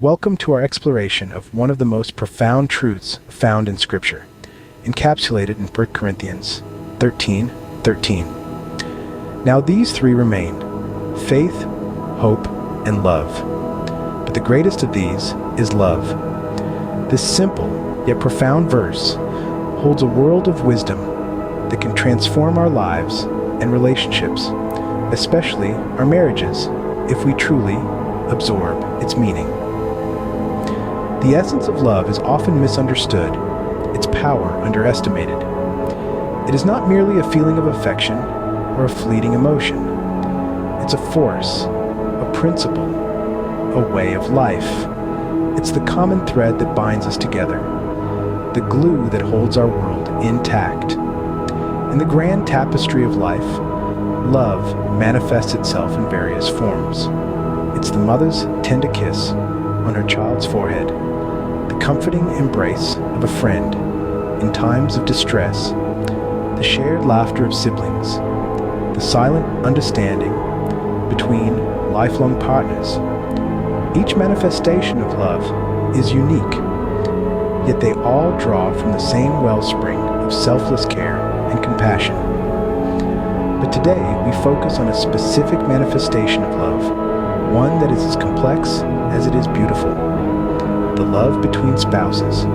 Welcome to our exploration of one of the most profound truths found in Scripture, encapsulated in 1 Corinthians 13:13. Now these three remain: faith, hope, and love. But the greatest of these is love. This simple yet profound verse holds a world of wisdom that can transform our lives and relationships, especially our marriages, if we truly absorb its meaning. The essence of love is often misunderstood, its power underestimated. It is not merely a feeling of affection or a fleeting emotion. It's a force, a principle, a way of life. It's the common thread that binds us together, the glue that holds our world intact. In the grand tapestry of life, love manifests itself in various forms. It's the mother's tender kiss on her child's forehead, the comforting embrace of a friend in times of distress, the shared laughter of siblings, the silent understanding between lifelong partners. Each manifestation of love is unique, yet they all draw from the same wellspring of selfless care and compassion. But today we focus on a specific manifestation of love, one that is as complex as it is beautiful: the love between spouses.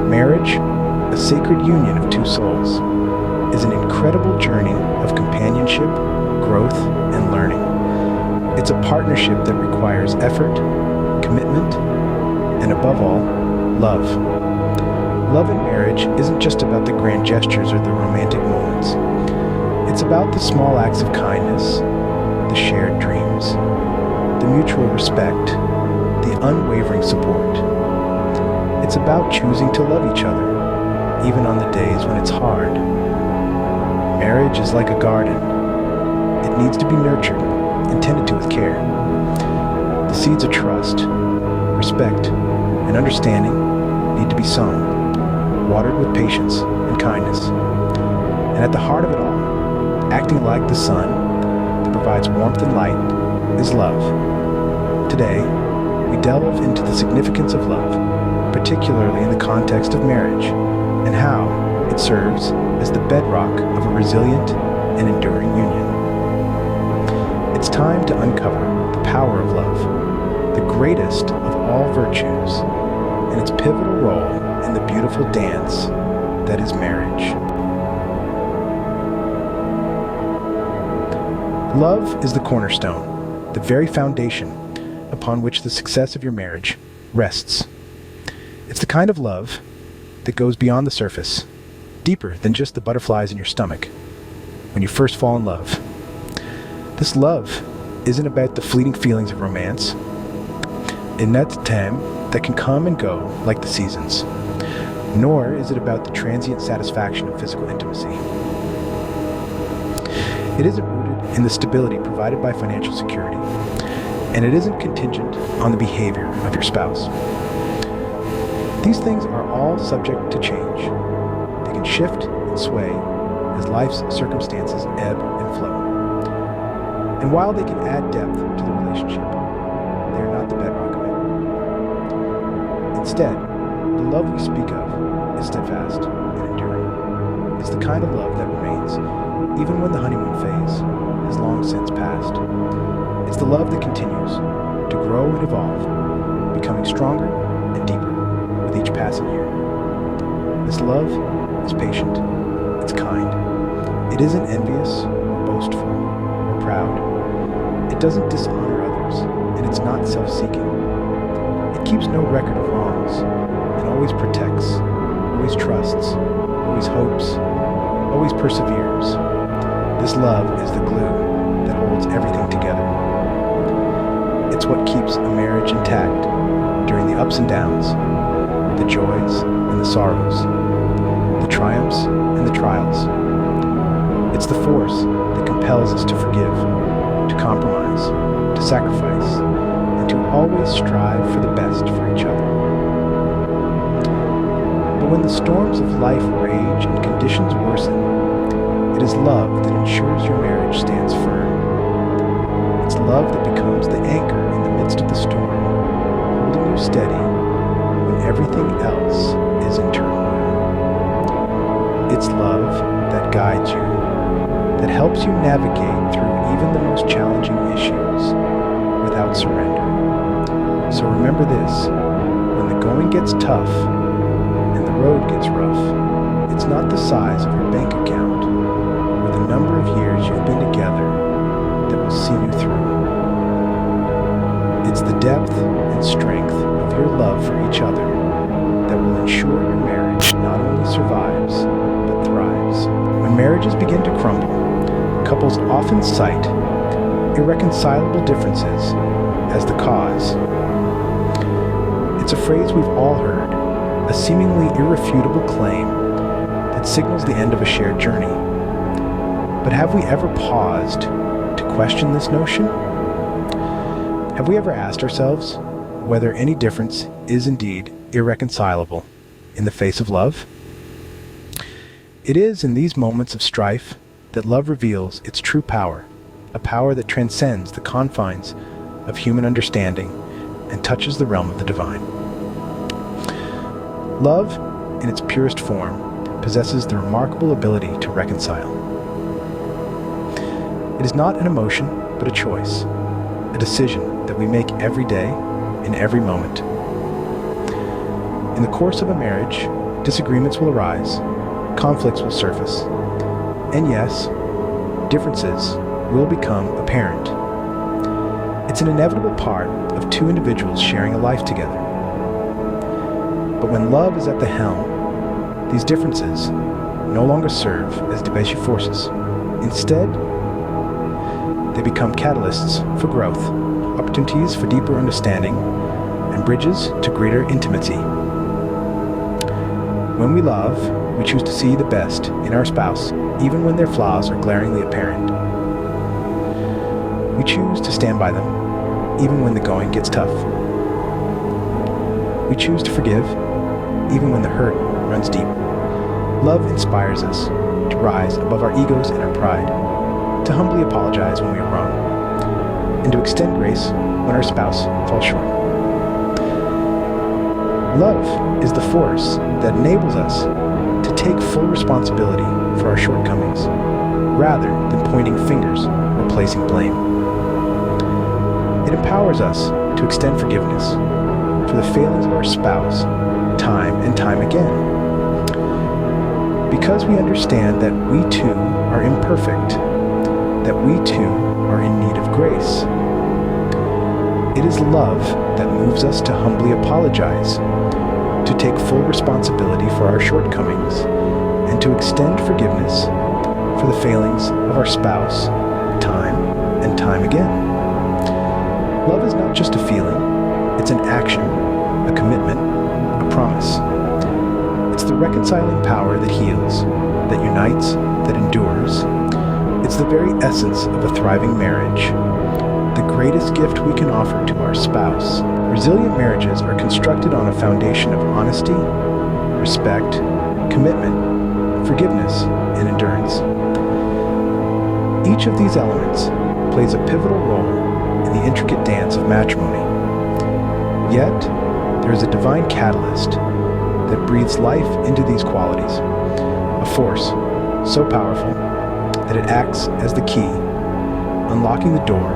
Marriage, a sacred union of two souls, is an incredible journey of companionship, growth, and learning. It's a partnership that requires effort, commitment, and above all, love. Love in marriage isn't just about the grand gestures or the romantic moments. It's about the small acts of kindness, the shared dreams, the mutual respect, the unwavering support. It's about choosing to love each other, even on the days when it's hard. Marriage is like a garden. It needs to be nurtured and tended to with care. The seeds of trust, respect, and understanding need to be sown, watered with patience and kindness. And at the heart of it all, acting like the sun that provides warmth and light, is love. Today, we delve into the significance of love, particularly in the context of marriage, and how it serves as the bedrock of a resilient and enduring union. It's time to uncover the power of love, the greatest of all virtues, and its pivotal role in the beautiful dance that is marriage. Love is the cornerstone, the very foundation upon which the success of your marriage rests. It's the kind of love that goes beyond the surface, deeper than just the butterflies in your stomach when you first fall in love. This love isn't about the fleeting feelings of romance, in that time that can come and go like the seasons, nor is it about the transient satisfaction of physical intimacy. It isn't rooted in the stability provided by financial security, and it isn't contingent on the behavior of your spouse. These things are all subject to change. They can shift and sway as life's circumstances ebb and flow. And while they can add depth to the relationship, they are not the bedrock of it. Instead, the love we speak of is steadfast and enduring. It's the kind of love that remains even when the honeymoon phase has long since passed. It's the love that continues to grow and evolve, becoming stronger and deeper with each passing year. This love is patient, it's kind. It isn't envious or boastful or proud. It doesn't dishonor others, and it's not self-seeking. It keeps no record of wrongs, and always protects, always trusts, always hopes, always perseveres. This love is the glue that holds everything together. It's what keeps a marriage intact during the ups and downs, the joys and the sorrows, the triumphs and the trials. It's the force that compels us to forgive, to compromise, to sacrifice, and to always strive for the best for each other. But when the storms of life rage and conditions worsen, it is love that ensures your marriage stands firm. It's love that becomes the anchor in the midst of the storm, steady when everything else is in turmoil. It's love that guides you, that helps you navigate through even the most challenging issues without surrender. So remember this, when the going gets tough and the road gets rough, it's not the size of your bank account or the number of years you've been together that will see you through. It's the depth and strength of your love for each other that will ensure your marriage not only survives, but thrives. When marriages begin to crumble, couples often cite irreconcilable differences as the cause. It's a phrase we've all heard, a seemingly irrefutable claim that signals the end of a shared journey. But have we ever paused to question this notion? Have we ever asked ourselves whether any difference is indeed irreconcilable in the face of love? It is in these moments of strife that love reveals its true power, a power that transcends the confines of human understanding and touches the realm of the divine. Love, in its purest form, possesses the remarkable ability to reconcile. It is not an emotion, but a choice, a decision that we make every day, in every moment. In the course of a marriage, disagreements will arise, conflicts will surface, and yes, differences will become apparent. It's an inevitable part of two individuals sharing a life together. But when love is at the helm, these differences no longer serve as divisive forces. Instead, they become catalysts for growth, opportunities for deeper understanding, and bridges to greater intimacy. When we love, we choose to see the best in our spouse, even when their flaws are glaringly apparent. We choose to stand by them, even when the going gets tough. We choose to forgive, even when the hurt runs deep. Love inspires us to rise above our egos and our pride, to humbly apologize when we are wrong, and to extend grace when our spouse falls short. Love is the force that enables us to take full responsibility for our shortcomings, rather than pointing fingers or placing blame. It empowers us to extend forgiveness for the failings of our spouse time and time again. Because we understand that we too are imperfect, that we too are in need of grace. It is love that moves us to humbly apologize, to take full responsibility for our shortcomings, and to extend forgiveness for the failings of our spouse time and time again. Love is not just a feeling, it's an action, a commitment, a promise. It's the reconciling power that heals, that unites, that endures. It's the very essence of a thriving marriage, the greatest gift we can offer to our spouse. Resilient marriages are constructed on a foundation of honesty, respect, commitment, forgiveness, and endurance. Each of these elements plays a pivotal role in the intricate dance of matrimony. Yet, there is a divine catalyst that breathes life into these qualities, a force so powerful that it acts as the key, unlocking the door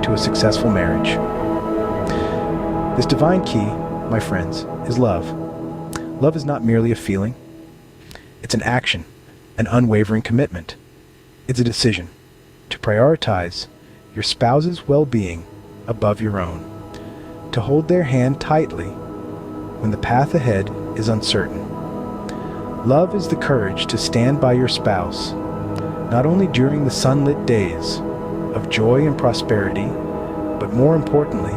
to a successful marriage. This divine key, my friends, is love. Love is not merely a feeling. It's an action, an unwavering commitment. It's a decision to prioritize your spouse's well-being above your own, to hold their hand tightly when the path ahead is uncertain. Love is the courage to stand by your spouse, not only during the sunlit days of joy and prosperity, but more importantly,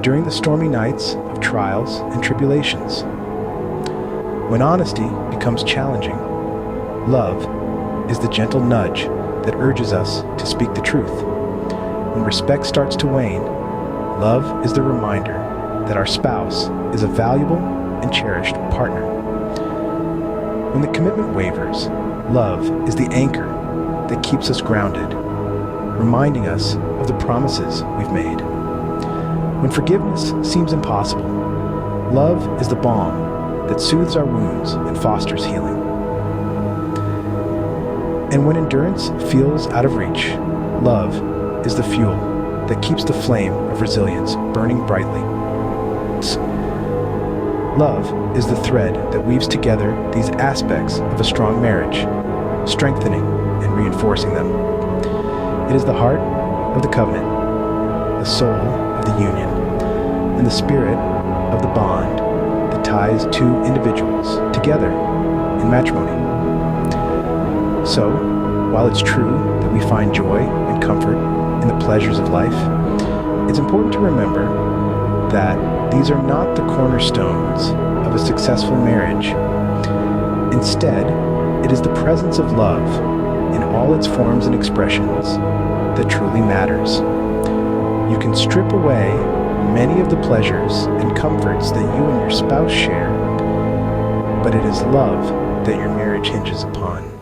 during the stormy nights of trials and tribulations. When honesty becomes challenging, love is the gentle nudge that urges us to speak the truth. When respect starts to wane, love is the reminder that our spouse is a valuable and cherished partner. When the commitment wavers, love is the anchor that keeps us grounded, reminding us of the promises we've made. When forgiveness seems impossible, love is the balm that soothes our wounds and fosters healing. And when endurance feels out of reach, love is the fuel that keeps the flame of resilience burning brightly. Love is the thread that weaves together these aspects of a strong marriage, strengthening and reinforcing them. It is the heart of the covenant, the soul of the union, and the spirit of the bond that ties two individuals together in matrimony. So, while it's true that we find joy and comfort in the pleasures of life, it's important to remember that these are not the cornerstones of a successful marriage. Instead, it is the presence of love in all its forms and expressions that truly matters. You can strip away many of the pleasures and comforts that you and your spouse share, but it is love that your marriage hinges upon.